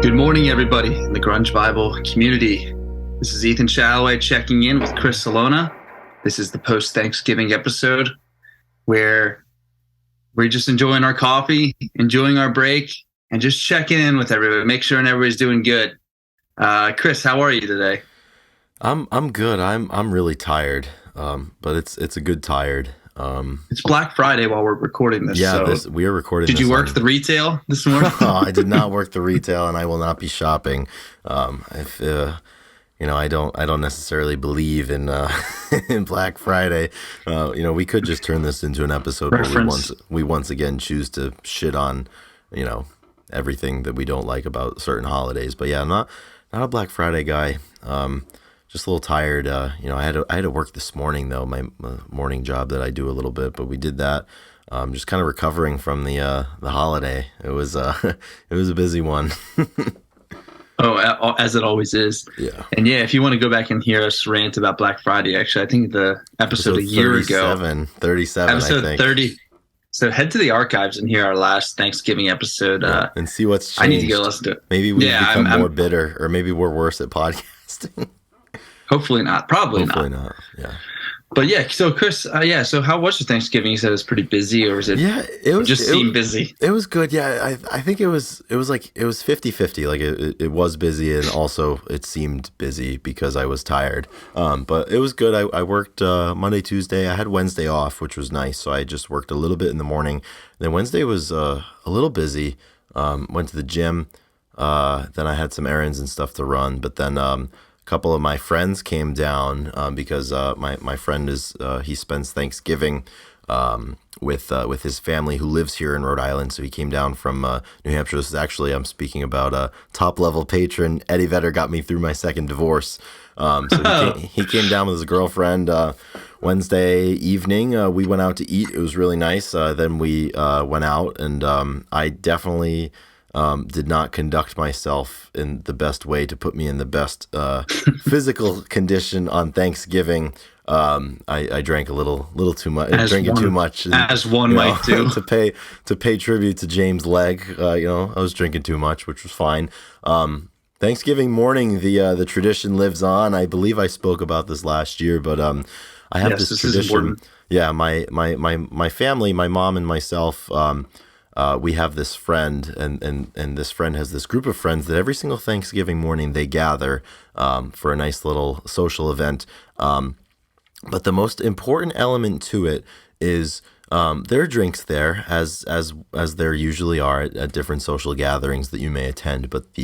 Good morning, everybody in the Grunge Bible community. This is Ethan Shalloway checking in with Chris Salona. This is the post-Thanksgiving episode where we're just enjoying our coffee, enjoying our break, and just checking in with everybody, make sure everybody's doing good. Chris, how are you today? I'm good. I'm really tired. But it's a good tired. It's Black Friday while we're recording this. Yeah, So we are recording did this you work on. the retail this morning? I did not work the retail, and I will not be shopping. If I don't necessarily believe in in Black Friday. We could just turn this into an episode where Reference. we once again choose to shit on, you know, everything that we don't like about certain holidays. But yeah, I'm not a Black Friday guy. Just a little tired. I had to work this morning though, my morning job that I do a little bit, but we did that. Just kind of recovering from the holiday. It was it was a busy one. Oh, as it always is. Yeah. And yeah, if you want to go back and hear us rant about Black Friday, actually, I think the episode a year ago, 37, episode I think. 30. So head to the archives and hear our last Thanksgiving episode. Yeah, and see what's changed. I need to go listen to it. Maybe we've Yeah, become I'm more bitter, or maybe we're worse at podcasting. hopefully not. Probably Hopefully not. not. Yeah. But yeah, so Chris, so how was your Thanksgiving? You said it was pretty busy, or was it? Yeah, it was just seemed busy. It was good. Yeah, I think it was 50-50. Like it was busy, and also it seemed busy because I was tired. But it was good. I worked Monday, Tuesday. I had Wednesday off, which was nice. So I just worked a little bit in the morning. Then Wednesday was a little busy. Went to the gym. Then I had some errands and stuff to run. But then couple of my friends came down because my friend he spends Thanksgiving with his family who lives here in Rhode Island. So he came down from New Hampshire. This is actually, I'm speaking about top level patron Eddie Vedder got me through my second divorce. So he came down with his girlfriend Wednesday evening. We went out to eat. It was really nice. Then we went out, and I definitely did not conduct myself in the best way to put me in the best physical condition on Thanksgiving. I drank a little too much. Drinking too much, and, as one might do, to pay tribute to James Legg. I was drinking too much, which was fine. Thanksgiving morning, the tradition lives on. I believe I spoke about this last year, but I have this tradition. Yeah, my family, my mom and myself. We have this friend, and this friend has this group of friends that every single Thanksgiving morning they gather for a nice little social event. But the most important element to it is there are drinks there, as there usually are at different social gatherings that you may attend. But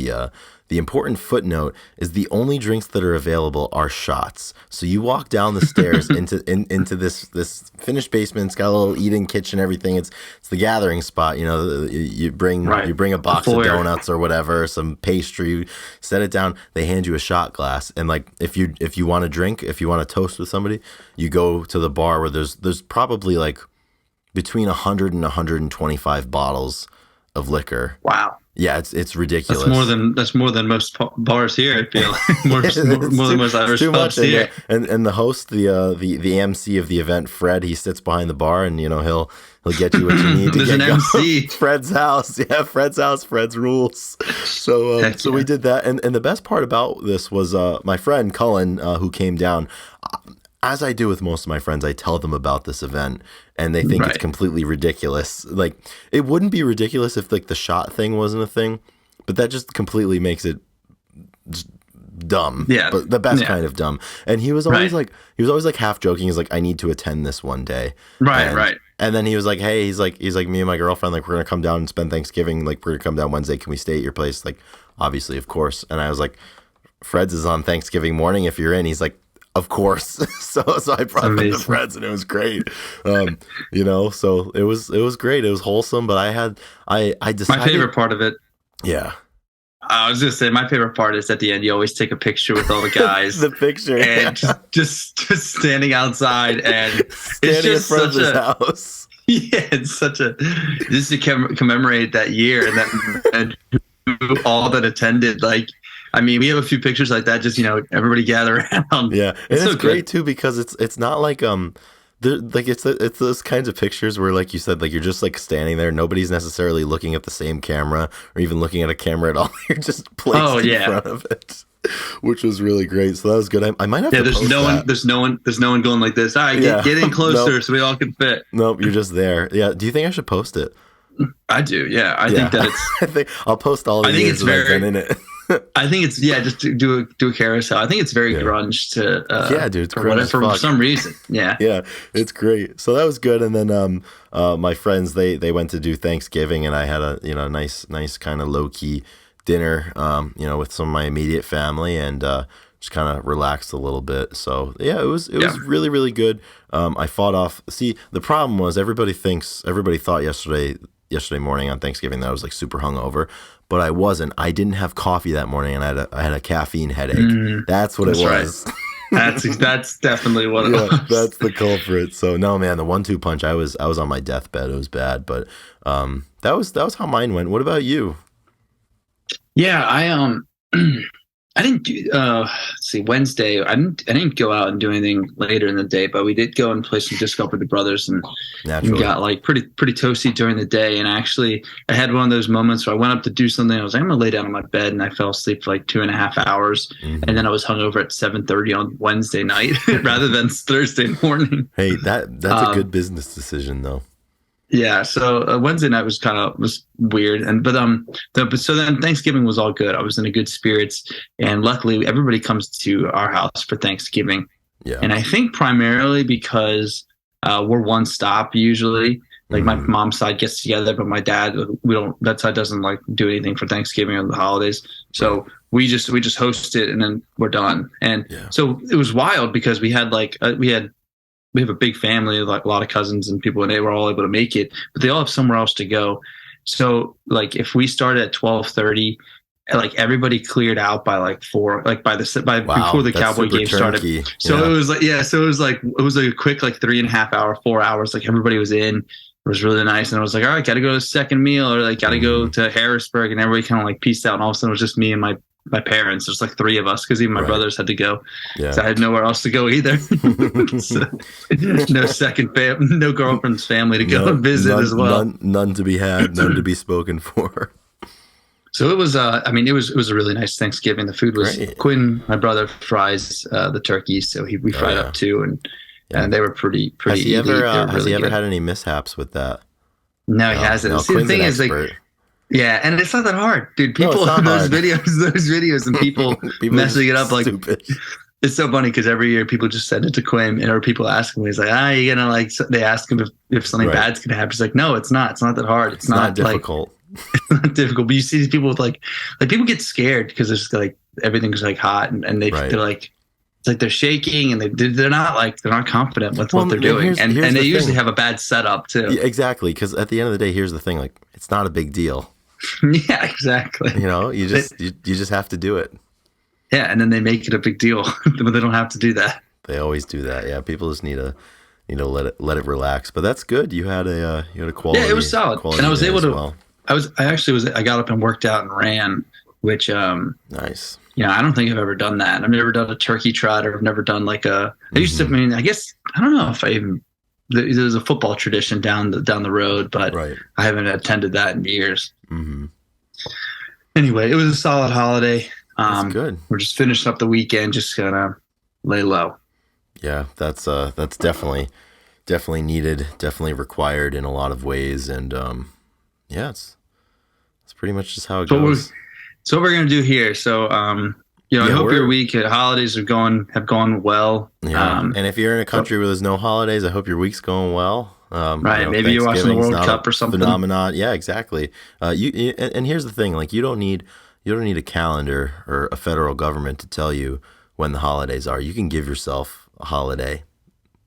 the important footnote is the only drinks that are available are shots. So you walk down the stairs into this finished basement. It's got a little eating kitchen, everything. It's the gathering spot. You bring a box of donuts or whatever, some pastry, set it down. They hand you a shot glass, and like if you want to drink, if you want to toast with somebody, you go to the bar where there's probably like between 100 and 125 bottles of liquor. Wow. Yeah, it's ridiculous. That's more than most bars here. I feel more than most Irish pubs here. And the host, the MC of the event, Fred, he sits behind the bar, and he'll get you what you need to There's get an going. MC. Fred's house, yeah, Fred's house, Fred's rules. So we did that, and the best part about this was my friend Cullen, who came down. As I do with most of my friends, I tell them about this event, and they think it's completely ridiculous. Like, it wouldn't be ridiculous if like the shot thing wasn't a thing, but that just completely makes it just dumb. Yeah, but the best kind of dumb. And he was always like half joking. He's like, I need to attend this one day. Right. And then he was like, hey, he's like me and my girlfriend, like, we're gonna come down and spend Thanksgiving. Like, we're gonna come down Wednesday. Can we stay at your place? Like, obviously, of course. And I was like, Fred's is on Thanksgiving morning. If you're in, he's like, of course. so I brought them to Fred's, and it was great. So it was great. It was wholesome, but I decided my favorite part of it. Yeah. I was gonna say my favorite part is at the end. You always take a picture with all the guys. The picture, and just standing outside, and it's just in front of his house. Yeah, it's such a just to commemorate that year and all that attended. Like, I mean, we have a few pictures like that. Just everybody gather around. Yeah, and it's great too because it's not like Like it's those kinds of pictures where, like you said, like you're just like standing there. Nobody's necessarily looking at the same camera or even looking at a camera at all. You're just Oh placed in yeah. front of it, which was really great. So that was good. I might have Yeah, to there's post no one, that. there's no one going like this. All right, Yeah. get in closer Nope. so we all can fit. Nope. You're just there. Yeah. Do you think I should post it? I do. Yeah, I Yeah. think that it's. I think I'll post all the I think years it's that I've very. been in it. I think it's just to do a carousel. I think it's very Yeah. grunge to. Yeah, dude, it's for grunge whatever, as for fuck. some reason. Yeah. Yeah, it's great. So that was good. And then my friends they went to do Thanksgiving, and I had a nice kind of low key dinner with some of my immediate family, and just kind of relaxed a little bit. So yeah, it was really really good. I fought off. See, the problem was everybody thought yesterday morning on Thanksgiving that I was like super hungover, but I wasn't. I didn't have coffee that morning, and I had a caffeine headache. That's what it was. Right. That's definitely what it Yeah, was. that's the culprit. So no, man, the 1-2 punch. I was on my deathbed. It was bad, but that was how mine went. What about you? Yeah, I didn't do let's see, Wednesday. I didn't go out and do anything later in the day, but we did go and play some disc golf with the brothers, and Naturally, got like pretty toasty during the day. And actually I had one of those moments where I went up to do something. I was like, I'm gonna lay down on my bed, and I fell asleep for like 2.5 hours. Mhm. And then I was hungover at 7:30 on Wednesday night rather than Thursday morning. Hey, that's a good business decision, though. Yeah, so Wednesday night was weird, but so then Thanksgiving was all good. I was in a good spirits, and luckily everybody comes to our house for Thanksgiving. Yeah, And I think primarily because we're one stop usually. Like my Mhm. mom's side gets together, but my dad, we don't. That side doesn't like do anything for Thanksgiving or the holidays. So we just host it and then we're done. And Yeah. so it was wild because we had we have a big family, like a lot of cousins and people, and they were all able to make it, but they all have somewhere else to go. So like if we started at 12:30, like everybody cleared out by like 4, like by Wow, before the that's Cowboy super game started. turnkey. So Yeah. it was like, it was like a quick like 3.5 hour, 4 hours. Like everybody was in. It was really nice, and I was like, all right, got to go to the second meal, or like got to go to Harrisburg, and everybody kind of like pieced out. And all of a sudden, it was just me and my parents. There's like 3 of us because even my Right. brothers had to go, Yeah. so I had nowhere else to go either. So, no girlfriend's family to go and visit none, as well. None to be had, none to be spoken for. So it was, it was a really nice Thanksgiving. The food was Great. Quinn, my brother, fries the turkeys, so we fried yeah. up too, and Yeah. and they were pretty Has he elite. ever They were has really he ever good. had any mishaps with that? No, he hasn't. No, See, the Quinn's thing an is, like, expert. yeah, and it's not that hard, dude. No, it's People, not hard. those videos, and people People are messing it just up like. stupid. It's so funny because every year people just send it to Quinn, and or people ask him, he's like, you're gonna like. They ask him if something Right. bad's gonna happen. He's like, no, it's not. It's not that hard. It's not like difficult. not difficult. But you see these people with like people get scared because it's like everything's like hot, and Right. they're like, it's like they're shaking, and they're not confident with what they're doing, and here's they the usually thing. have a bad setup too. Yeah, exactly, because at the end of the day, here's the thing: like, it's not a big deal. Yeah, exactly. You just have to do it. Yeah, and then they make it a big deal, but they don't have to do that. They always do that. Yeah, people just need to, let it relax. But that's good. You had a quality. Yeah, it was solid, quality and I was day able as to. well. I got up and worked out and ran, which Nice. I don't think I've ever done that. I've never done a turkey trot, or I've never done like I used to. I mean, I guess I don't know if I even. There's a football tradition down the road, but Right. I haven't attended that in years. Mm-hmm. Anyway, it was a solid holiday. That's good. We're just finishing up the weekend, just gonna lay low. Yeah, that's definitely needed, definitely required in a lot of ways, and yeah, it's pretty much just how it goes. So what we're gonna do here. So I hope your week holidays have gone well. Yeah, and if you're in a country where there's no holidays, I hope your week's going well. Right, maybe you're watching the Thanksgiving's World not Cup a or something. Phenomenon. Yeah, exactly. And here's the thing: like, you don't need a calendar or a federal government to tell you when the holidays are. You can give yourself a holiday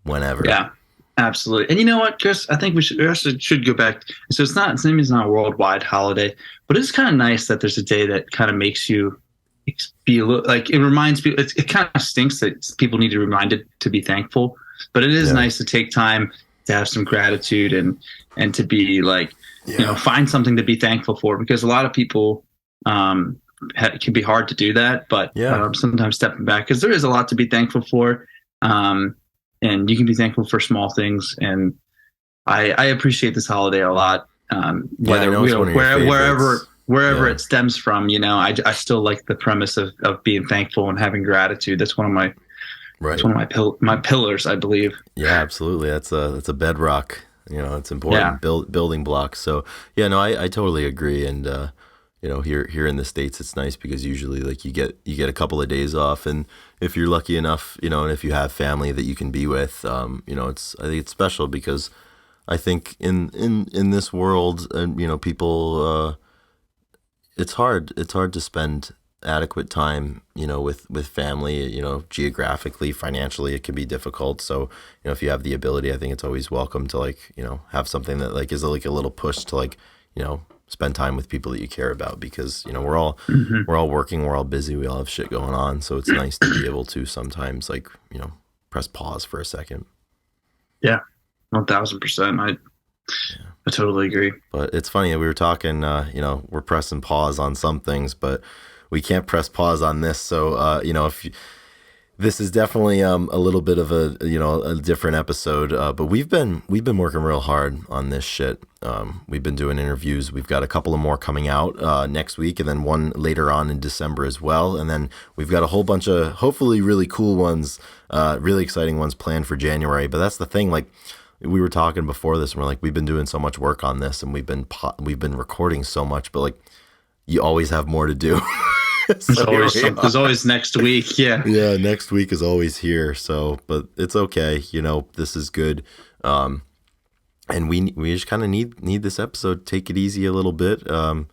whenever. Yeah, absolutely. And you know what, Chris? I think we should go back. So it's not a worldwide holiday, but it's kind of nice that there's a day that kind of makes you be a little, like, it reminds people. It kind of stinks that people need to be reminded to be thankful, but it is nice to take time to have some gratitude and to be like, find something to be thankful for, because a lot of people it can be hard to do that, but sometimes stepping back, because there is a lot to be thankful for. and you can be thankful for small things. And I appreciate this holiday a lot. Yeah, I Whether know it's one of your favorites. wherever Yeah, it stems from, I still like the premise of being thankful and having gratitude. That's one of my it's right. one of my pillars, I believe. Yeah, absolutely. That's a bedrock. It's Yeah. important building blocks. So yeah, no, I totally agree. And here in the States, it's nice because usually like you get a couple of days off, and if you're lucky enough, and if you have family that you can be with, I think it's special because I think in this world, and people, it's hard to spend adequate time, with family, geographically, financially, it can be difficult. So, if you have the ability, I think it's always welcome to like, have something that like is like a little push to like, spend time with people that you care about because, Hmm. we're all working, we're all busy, we all have shit going on. So it's nice to be able to sometimes like, press pause for a second. Yeah. 1,000%. I totally agree. But it's funny that we were talking, we're pressing pause on some things, but we can't press pause on this. So, if you, this is definitely a little bit of a different episode, but we've been working real hard on this shit. We've been doing interviews. We've got a couple of more coming out next week, and then one later on in December as well. And then we've got a whole bunch of hopefully really cool ones, really exciting ones planned for January. But that's the thing, like we were talking before this, and we're like we've been doing so much work on this, and we've been recording so much, but like you always have more to do. There's So here always we there's are. always next week. Yeah. Yeah, next week is always here. So, but it's okay. This is good. And we just kind of need this episode. Take it easy a little bit. And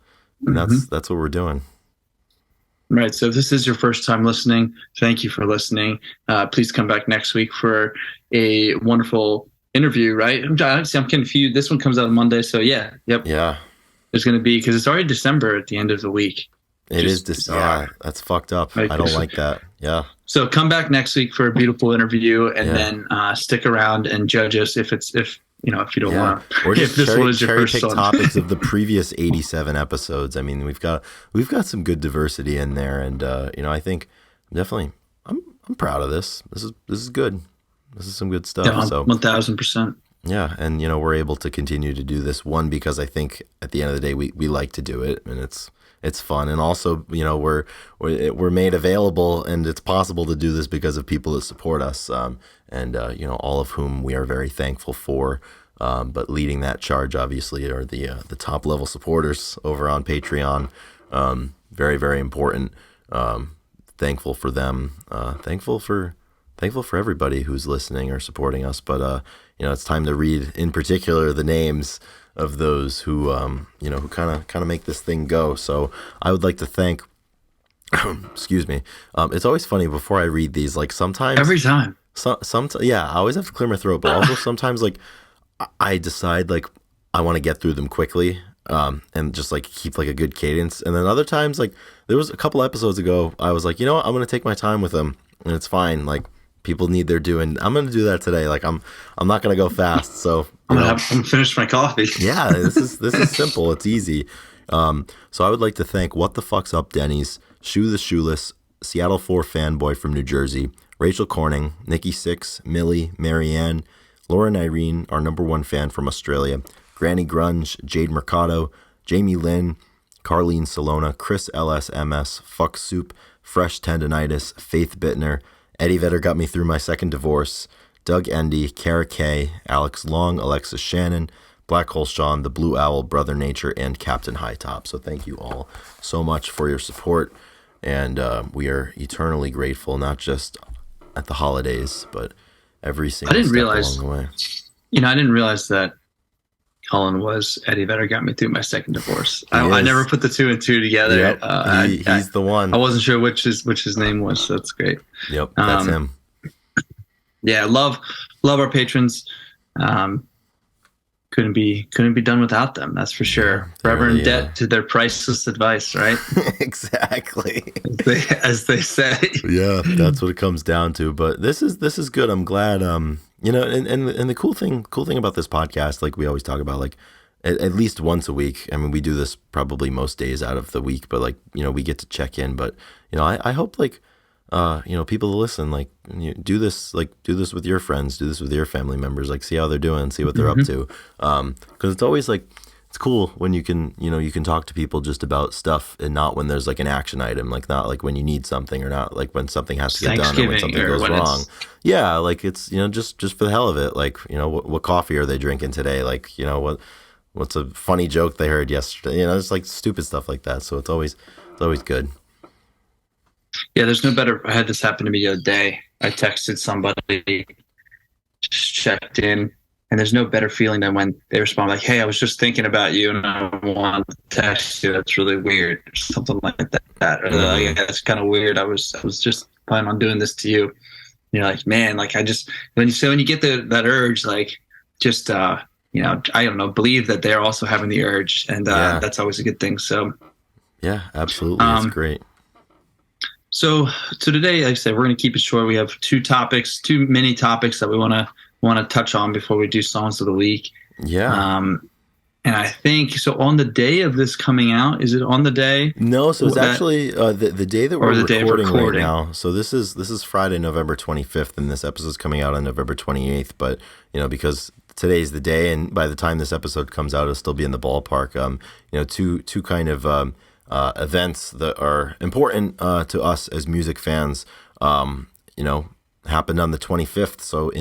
that's Hmm. that's what we're doing. Right. So if this is your first time listening, thank you for listening. Please come back next week for a wonderful interview. Right. I'm confused. This one comes out on Monday. So yeah. Yep. Yeah, There's going to be because it's already December at the end of the week. it is. Just Just yeah, bizarre. that's fucked up. Right. I don't like that. Yeah, So come back next week for a beautiful interview, and yeah, then stick around and judge us if you don't yeah. want Or to. If just this one cherry is your cherry first pick one. topics of the previous 87 episodes. I mean, we've got some good diversity in there, and I think definitely I'm proud of this. This is good. This is some good stuff. Yeah, So 1,000%. yeah, and we're able to continue to do this one because I think at the end of the day we like to do it and it's fun, and also we're made available and it's possible to do this because of people that support us, and all of whom we are very thankful for. But leading that charge obviously are the top level supporters over on Patreon. Very very important. Thankful for them. Thankful for everybody who's listening or supporting us. But it's time to read in particular the names of those who kind of make this thing go. So I would like to thank. Excuse me. It's always funny before I read these. Like sometimes, Every time. yeah, I always have to clear my throat. But also sometimes, like I decide like I want to get through them quickly, and just like keep like a good cadence. And then other times, like there was a couple episodes ago, I was like, I'm gonna take my time with them, and it's fine. Like people need their due, and I'm gonna do that today. Like I'm not gonna go fast. So I'm gonna finish my coffee. yeah, this is simple. It's easy. So I would like to thank What the Fuck's Up Denny's, Shoe the Shoeless, Seattle 4 Fanboy from New Jersey, Rachel Corning, Nikki Six, Millie, Marianne, Lauren Irene, our number one fan from Australia, Granny Grunge, Jade Mercado, Jamie Lynn, Carlene Salona, Chris LSMS, Fuck Soup, Fresh Tendonitis, Faith Bittner, Eddie Vedder got me through my second divorce, Doug Endy, Kara K, Alex Long, Alexis Shannon, Black Hole Sean, The Blue Owl, Brother Nature, and Captain High Top. So thank you all so much for your support, and we are eternally grateful, not just at the holidays, but every I single didn't step realize, along the way. I didn't realize that Colin was Eddie Vedder got me through my second divorce. He I is. never put the two and two together. Yep, he's the one. I wasn't sure which his name was. So that's great. Yep, that's Um, him. yeah, love our patrons. Um, couldn't be done without them. That's for sure. Forever in really, debt to their priceless advice, right? Exactly. as they say. Yeah, that's what it comes down to. But this is good. I'm glad. And the cool thing about this podcast, like we always talk about, like at least once a week. I mean, we do this probably most days out of the week, but like we get to check in. But I hope like people to listen. Like, do this, with your friends, do this with your family members. Like, see how they're doing, see what they're up Hmm. to. Because it's always like it's cool when you can talk to people just about stuff, and not when there's like an action item, like not like when you need something, or not like when something has It's to get done, or when Thanksgiving something or goes when wrong. it's Yeah, like it's just for the hell of it. Like, what coffee are they drinking today? Like, what's a funny joke they heard yesterday? It's like stupid stuff like that. So it's always good. yeah. There's no better. I had this happen to me the other day. I texted somebody, just checked in, and there's no better feeling than when they respond like, "Hey, I was just thinking about you, and I want to text you. That's really weird," or something like that. Or like, Hmm. yeah, that's kind of weird. I was just planning on doing this to you. And you're like, man, like I just when you get that urge, like just I don't know, believe that they're also having the urge, and Yeah, that's always a good thing. So, yeah, absolutely. It's um, great. so so today, like I said, we're going to keep it short. We have two mini topics that we want to touch on before we do songs of the week. Yeah. Um, and I think so. On the day of this coming out, is it on the day No, so it's that actually the day that we're or the day of recording right recording? now. So this is Friday, November 25th, and this episode's coming out on November 28th. But because today's the day, and by the time this episode comes out, it'll still be in the ballpark. Two kind of events that are important to us as music fans. Um, you know, happened on the 25th. So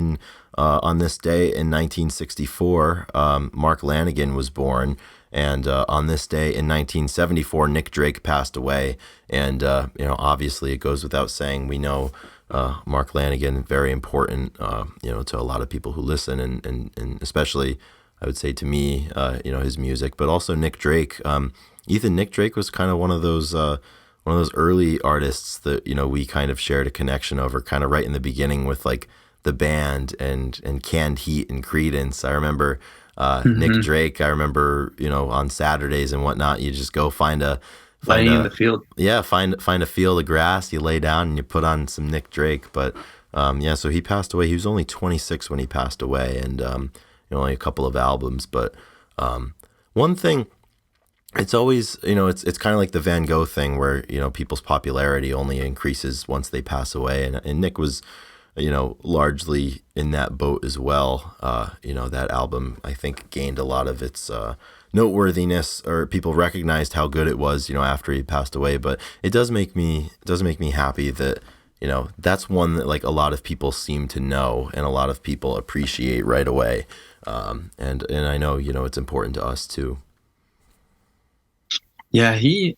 on this day in 1964, Mark Lanegan was born. And on this day in 1974, Nick Drake passed away. And, obviously it goes without saying, we know Mark Lanegan, very important, to a lot of people who listen, and especially, I would say, to me, his music, but also Nick Drake. Ethan, Nick Drake was kind of one of those early artists that, we kind of shared a connection over, kind of right in the beginning with like the band and Canned Heat and Creedence. I remember Nick Hmm. Drake. I remember, on Saturdays and whatnot, you just go find Laying in the a field. yeah, find a field of grass, you lay down and you put on some Nick Drake. But yeah, so he passed away. He was only 26 when he passed away, and only a couple of albums. But one thing, it's always, it's kind of like the Van Gogh thing, where people's popularity only increases once they pass away, and Nick was, largely in that boat as well. That album, I think, gained a lot of its noteworthiness, or people recognized how good it was, after he passed away. But it does make me happy that, that's one that like a lot of people seem to know and a lot of people appreciate right away. And I know, it's important to us too. Yeah, his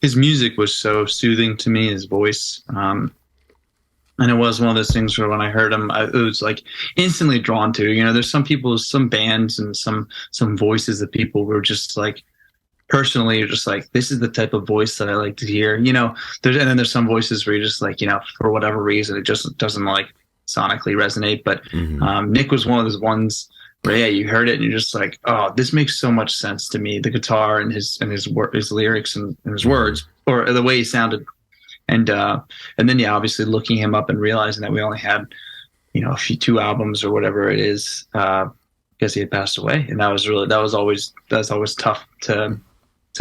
his music was so soothing to me. His voice, and it was one of those things where when I heard him, it was like instantly drawn to. There's some people, some bands, and some voices that people were just like personally, you're just like, this is the type of voice that I like to hear. And then there's some voices where you're just like, for whatever reason, it just doesn't like sonically resonate. But Hmm. Nick was one of those ones where, yeah, you heard it and you're just like, oh, this makes so much sense to me. The guitar and his lyrics and his Hmm. words, or the way he sounded. And then, yeah, obviously looking him up and realizing that we only had, a few two albums or whatever it is, because he had passed away. And that was always tough to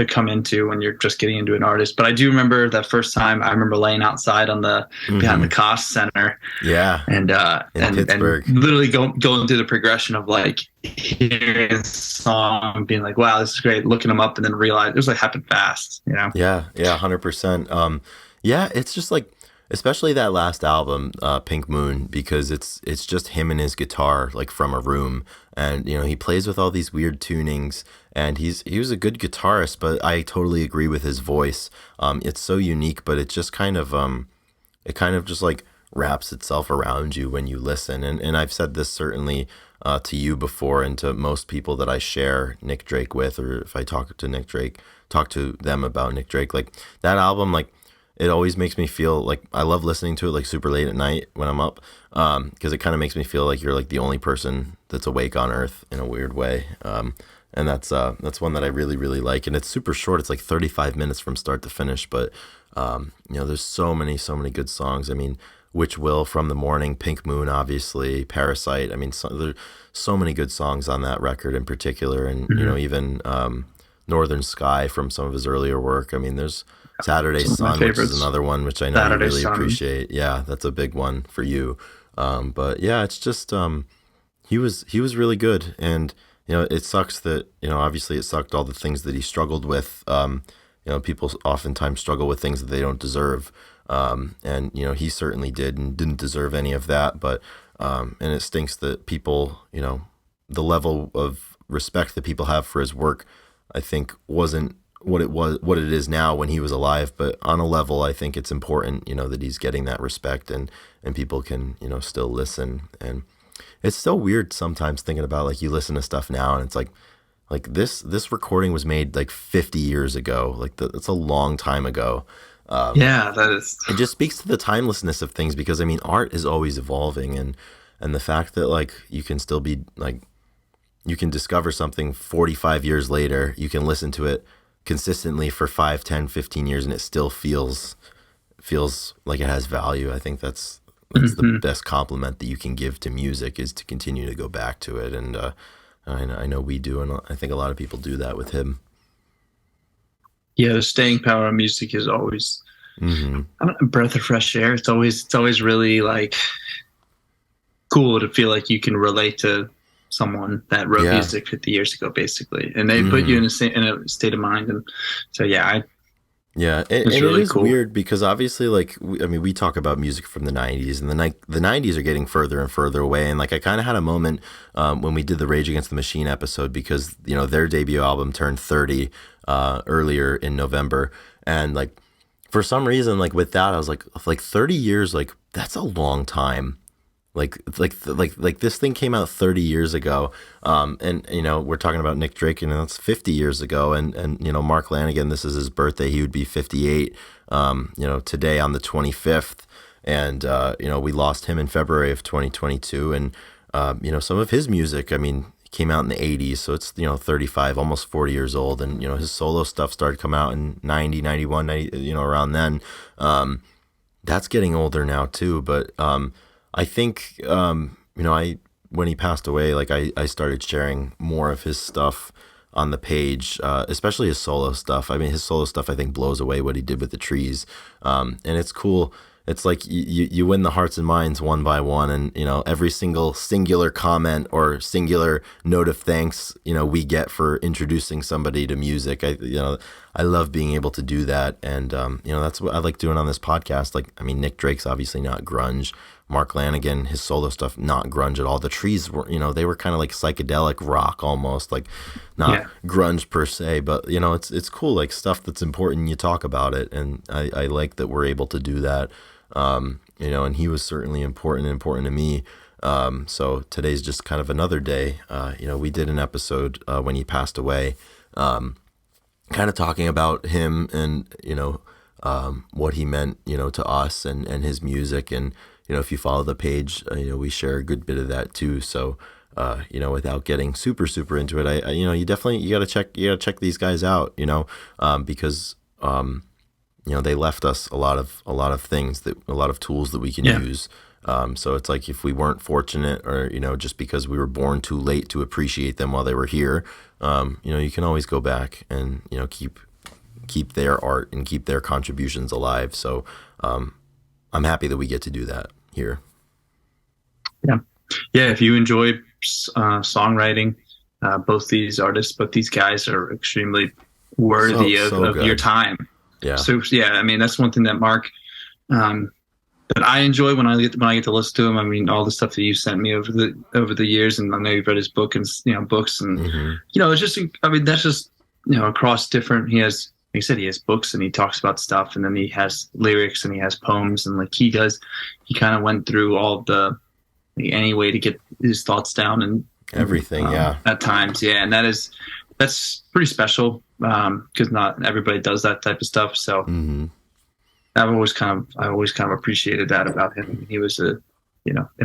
come into when you're just getting into an artist. But I do remember that first time. I remember laying outside on the behind the Hmm. Koss Center, Yeah, and in and Pittsburgh. literally going through the progression of like hearing a song, being like, "Wow, this is great." Looking them up, and then realize it was like happened fast. Yeah, yeah, 100%. Yeah, it's just like, especially that last album, Pink Moon, because it's just him and his guitar, like from a room, and he plays with all these weird tunings, and he was a good guitarist, but I totally agree with his voice. It's so unique, but it kind of just like wraps itself around you when you listen, and I've said this certainly to you before, and to most people that I share Nick Drake with, or if I talk to them about Nick Drake, like that album, like it always makes me feel like I love listening to it like super late at night when I'm up, because it kind of makes me feel like you're like the only person that's awake on earth in a weird way. And that's one that I really really like, and it's super short. It's like 35 minutes from start to finish, but there's so many good songs. I mean, Which Will, From the Morning, Pink Moon, obviously, Parasite. I mean, there's so many good songs on that record in particular, and Mhm. even Northern Sky from some of his earlier work. I mean, there's Saturday Some of my Sun, which is favorites. another one which I know you Saturday really Sun. appreciate. Yeah, that's a big one for you. But yeah, it's just he was really good, and it sucks that obviously it sucked all the things that he struggled with. People oftentimes struggle with things that they don't deserve, and he certainly did and didn't deserve any of that. But and it stinks that people, the level of respect that people have for his work, I think wasn't what it is now when he was alive. But on a level, I think it's important, that he's getting that respect, and people can, still listen. And it's so weird sometimes thinking about, like, you listen to stuff now and it's like this recording was made like 50 years ago. Like that's a long time ago. Yeah, that is. It just speaks to the timelessness of things, because I mean art is always evolving, and the fact that, like, you can still be like, you can discover something 45 years later, you can listen to it consistently for 5, 10, 15 years, and it still feels like it has value. I think that's the Mhm. best compliment that you can give to music, is to continue to go back to it. And I know we do, and I think a lot of people do that with him. Yeah, the staying power of music is always, Hmm. I don't know, a breath of fresh air. It's always really like cool to feel like you can relate to someone that wrote Yeah. music 50 years ago, basically, and they put you Hmm. in a state of mind. And so, yeah, Yeah, it's and it really is cool. weird because obviously, like, I mean, we talk about music from the '90s, and the '90s are getting further and further away. And like, I kind of had a moment when we did the Rage Against the Machine episode, because their debut album turned 30 earlier in November, and like, for some reason, like with that, I was like 30 years, like that's a long time. Like this thing came out 30 years ago, and we're talking about Nick Drake, and that's 50 years ago, and Mark Lanegan, this is his birthday, he would be 58, today on the 25th, and we lost him in February of 2022, and some of his music, I mean, came out in the 80s, so it's 35, almost 40 years old, and his solo stuff started coming out in 90, 91, 90, around then. That's getting older now too, but I think I when he passed away, like I started sharing more of his stuff on the page, especially his solo stuff. I mean, his solo stuff I think blows away what he did with the trees, and it's cool. It's like you win the hearts and minds one by one, and every single singular comment or singular note of thanks we get for introducing somebody to music. I love being able to do that, and that's what I like doing on this podcast. Like, I mean, Nick Drake's obviously not grunge. Mark Lanegan, his solo stuff, not grunge at all. The trees were, they were kind of like psychedelic rock almost, like not Yeah, grunge per se, but it's cool, like stuff that's important. You talk about it, and I like that we're able to do that. And he was certainly important to me. So today's just kind of another day. We did an episode when he passed away, kind of talking about him, and what he meant to us, and his music. And if you follow the page, we share a good bit of that too. So without getting super into it, you gotta check these guys out, because they left us a lot of things, that a lot of tools that we can yeah, use. So it's like, if we weren't fortunate, or just because we were born too late to appreciate them while they were here, you can always go back and keep their art and keep their contributions alive. So I'm happy that we get to do that here. yeah, yeah. If you enjoy songwriting, both these guys are extremely So worthy so of your good. time. Yeah. So, yeah, I mean, that's one thing that Mark, um, that I enjoy when I get to listen to him. I mean, all the stuff that you sent me over the years, and I know you've read his book, and books, and Hmm. it's just, I mean, that's just across different. He has, like I said, he has books, and he talks about stuff, and then he has lyrics, and he has poems, and like he kind of went through all the, like, any way to get his thoughts down, and Everything. Yeah. at times, yeah, and that's pretty special, because not everybody does that type of stuff. So Hmm. I always kind of appreciated that about him. He was an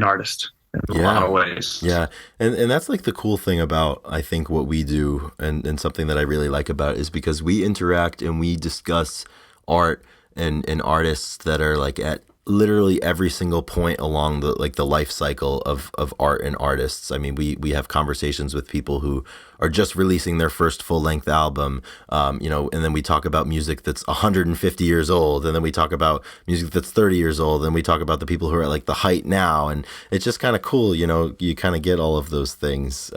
artist in a lot Yeah. of ways. Yeah, and that's like the cool thing about, I think, what we do, and something that I really like about it, is because we interact and we discuss art and artists that are like at literally every single point along the life cycle of art and artists. I mean, we have conversations with people who are just releasing their first full length album, and then we talk about music that's 150 years old, and then we talk about music that's 30 years old, and we talk about the people who are at like the height now, and it's just kind of cool, you kind of get all of those things,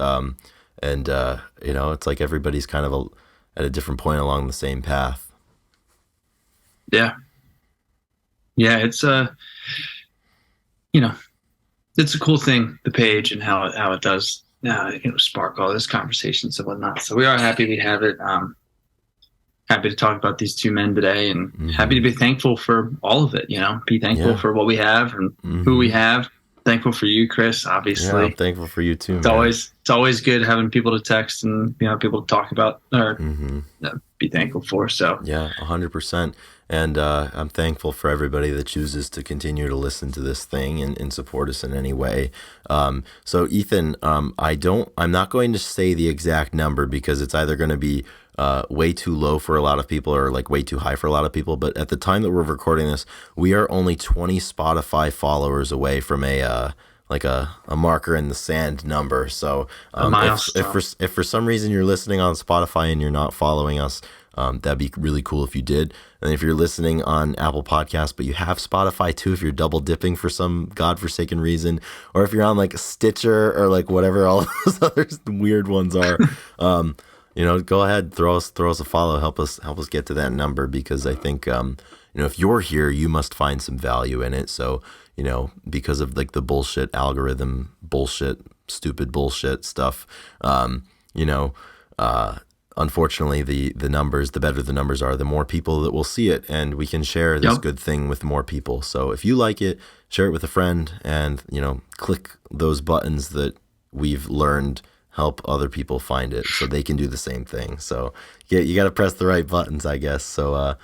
it's like everybody's kind of at a different point along the same path. Yeah. Yeah, it's it's a cool thing, the page, and how it does spark all those conversations and whatnot. So we are happy we have it. Happy to talk about these two men today, and happy to be thankful for all of it. Be thankful for what we have and who we have. Thankful for you, Chris. Obviously, yeah, I'm thankful for you too. It's always good having people to text and people to talk about or be thankful for. So yeah, 100%. And I'm thankful for everybody that chooses to continue to listen to this thing and support us in any way. So Ethan, I'm not going to say the exact number because it's either going to be way too low for a lot of people or like way too high for a lot of people. But at the time that we're recording this, we are only 20 Spotify followers away from a marker in the sand number. So if for some reason you're listening on Spotify and you're not following us, that'd be really cool if you did. And if you're listening on Apple Podcasts, but you have Spotify too, if you're double dipping for some godforsaken reason, or if you're on like Stitcher or like whatever all those other weird ones are, go ahead, throw us a follow, help us get to that number, because I think, if you're here, you must find some value in it. So, because of like the bullshit algorithm, stupid bullshit stuff, unfortunately, the numbers, the better the numbers are, the more people that will see it, and we can share this good thing with more people. So if you like it, share it with a friend, and click those buttons that we've learned help other people find it, so they can do the same thing. So you got to press the right buttons, I guess. So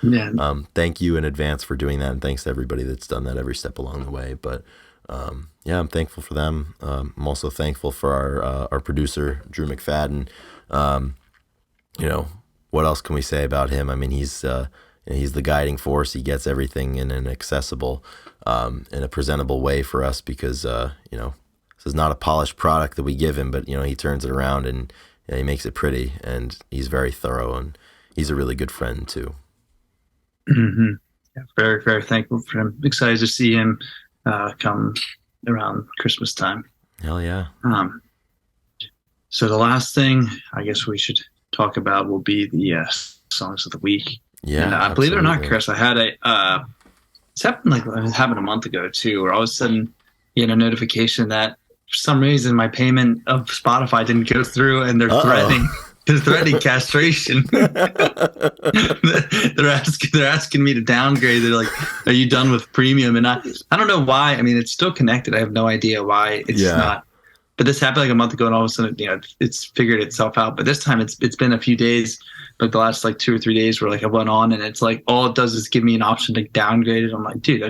thank you in advance for doing that, and thanks to everybody that's done that every step along the way. But I'm thankful for them. I'm also thankful for our producer Drew McFadden. What else can we say about him? I mean, he's the guiding force. He gets everything in an accessible, in a presentable way for us, because, this is not a polished product that we give him, but, he turns it around and he makes it pretty, and he's very thorough, and he's a really good friend too. Mm-hmm. Yeah, very, very thankful for him. Excited to see him come around Christmas time. Hell yeah. So the last thing I guess we should talk about will be the songs of the week. Yeah, and believe it or not, Chris, I had it happened a month ago too, where all of a sudden you get a notification that for some reason my payment of Spotify didn't go through, and they're threatening castration. they're asking me to downgrade. They're like, "Are you done with premium?" And I don't know why. I mean, it's still connected. I have no idea why it's not. But this happened like a month ago, and all of a sudden, it's figured itself out. But this time, it's been a few days, like the last 2 or 3 days, where I went on, and it's like all it does is give me an option to downgrade it. I'm like, dude,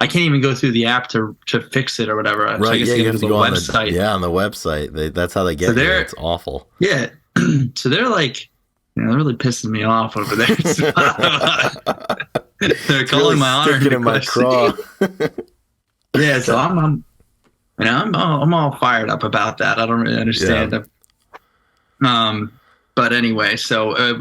I can't even go through the app to fix it or whatever. Right? So I guess you have to go on the website. On the website. That's how they get it. It's awful. Yeah. So they're like, they're really pissing me off over there. They're calling my honor into question. Yeah. So I'm all fired up about that. I don't really understand them. But anyway,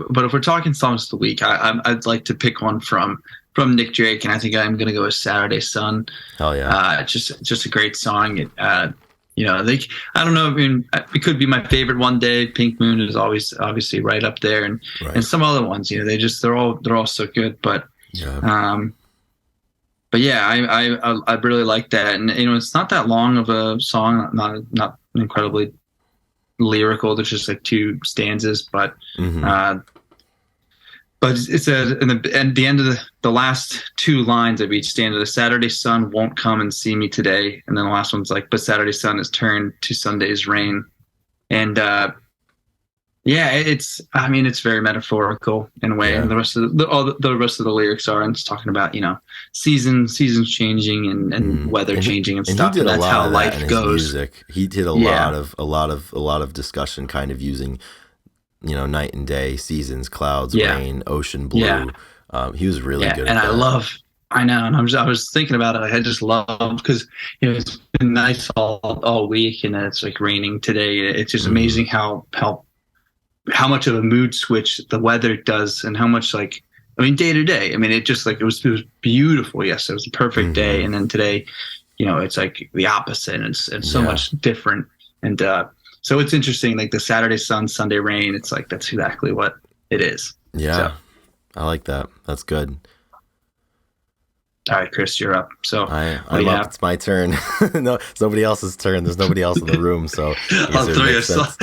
but if we're talking songs of the week, I'd like to pick one from Nick Drake, and I think I'm going to go with Saturday Sun. Hell yeah. Just a great song. I don't know. I mean, it could be my favorite one day. Pink Moon is always obviously right up there, and some other ones. They're all so good. But But yeah, I really like that, and it's not that long of a song, not incredibly lyrical. There's just 2 stanzas, but it's at the end of the last 2 lines of each stanza. The Saturday sun won't come and see me today, and then the last one's but Saturday sun has turned to Sunday's rain, and it's very metaphorical in a way, and the rest of the rest of the lyrics are, and it's talking about seasons changing and weather changing and stuff. And that's how life goes. Music. He did a lot of discussion, kind of using night and day, seasons, clouds, rain, ocean blue. He was really good at that. And I know, and I was thinking about it. I just love because it's been nice all week, and then it's like raining today. It's just Hmm. amazing how much of a mood switch the weather does, and how much like I mean day to day. I mean, it was beautiful. Yes, it was a perfect day, Hmm. and then today, it's like the opposite, and it's so Yeah. much different. And so it's interesting. Like the Saturday sun, Sunday rain. It's like that's exactly what it is. So Yeah. I like that. That's good. all right, Chris, you're up. So what do I'm you up. have? It's my turn. No, it's nobody else's turn. There's nobody else in the room, so I guess I'll it would throw make your sense.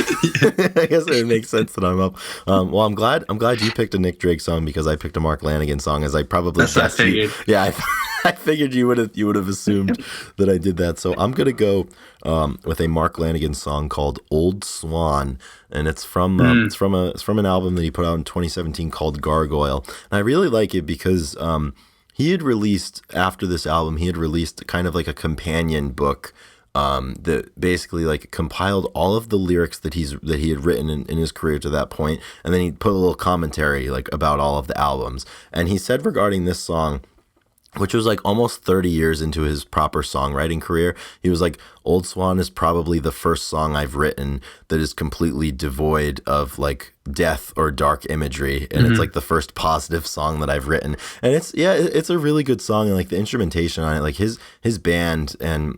I guess it would make sense that I'm up. Well, I'm glad you picked a Nick Drake song because I picked a Mark Lanegan song, as I probably That's what I guessed you. figured. Yeah, I figured you would have assumed that I did that. So I'm gonna go with a Mark Lanegan song called "Old Swan," and Mm, it's from an album that he put out in 2017 called Gargoyle. And I really like it because he had released after this album, he had released kind of like a companion book that basically like compiled all of the lyrics that he had written in his career to that point, and then he put a little commentary like about all of the albums. And he said regarding this song, which was like almost 30 years into his proper songwriting career. He was like, Old Swan is probably the first song I've written that is completely devoid of like death or dark imagery. And it's like hmm the first positive song that I've written. And it's a really good song. And like the instrumentation on it, like his band and,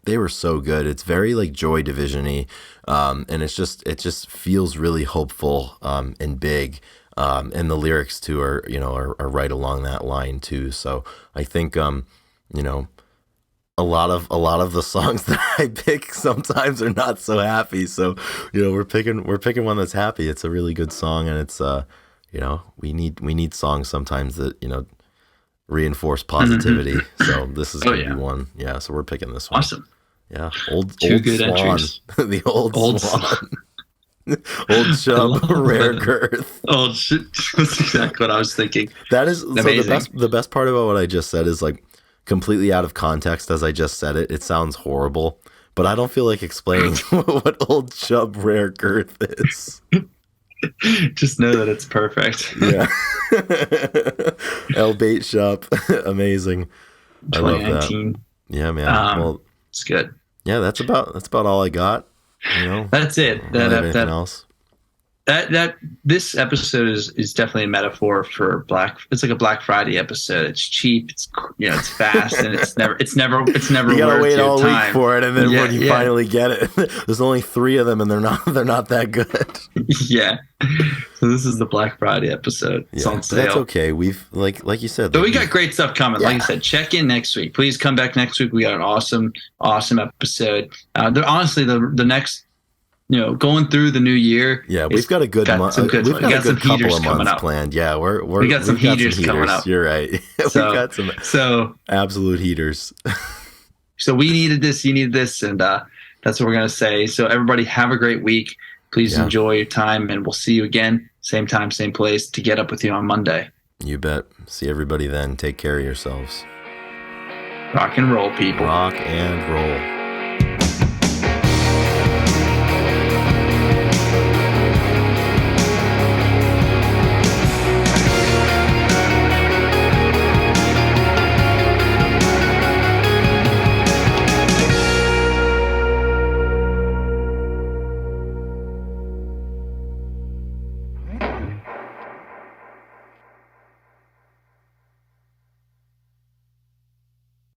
they were so good. It's very like Joy Division-y. And it just feels really hopeful, and big. And the lyrics too are right along that line too. So I think you know a lot of the songs that I pick sometimes are not so happy. So we're picking one that's happy. It's a really good song, and it's we need songs sometimes that reinforce hmm positivity. So this is Oh gonna be yeah, one. Yeah, so we're picking this one. awesome. Yeah, Two old good Swan, entries. the old Old, Swan, old I chub, love rare it. girth. Old shit. That's exactly what I was thinking. That is so Amazing. the best part about what I just said is like completely out of context as I just said it. It sounds horrible, but I don't feel like explaining what old chub rare girth is. Just know that it's perfect. Yeah. L bait shop. Amazing. I love that. 2019. Yeah, man. Um, Well, it's good. yeah, that's about all I got. That's I it. don't really have anything else. That this episode is definitely a metaphor for Black. It's like a Black Friday episode. It's cheap. It's fast, and it's never You gotta worth wait your all week time. for it, and then Yeah, when you yeah, finally get it, there's only three of them, and they're not that good. yeah. So this is the Black Friday episode. It's Yeah, on but that's sale. okay. We've like you said, But like we got we've great stuff coming. Like I yeah, said, check in next week. Please come back next week. We got an awesome episode. Honestly, the next, going through the new year, yeah. We've it's got a good got month. some good. We've We got a got some good couple heaters of coming months up. planned. Yeah, We got some we've got some heaters coming heaters. up. You're right. We've So got some so absolute heaters. so we needed this. You needed this, and that's what we're gonna say. So everybody, have a great week. Please Yeah, enjoy your time, and we'll see you again, same time, same place, to get up with you on Monday. you bet. See everybody then. Take care of yourselves. Rock and roll, people. Rock and roll.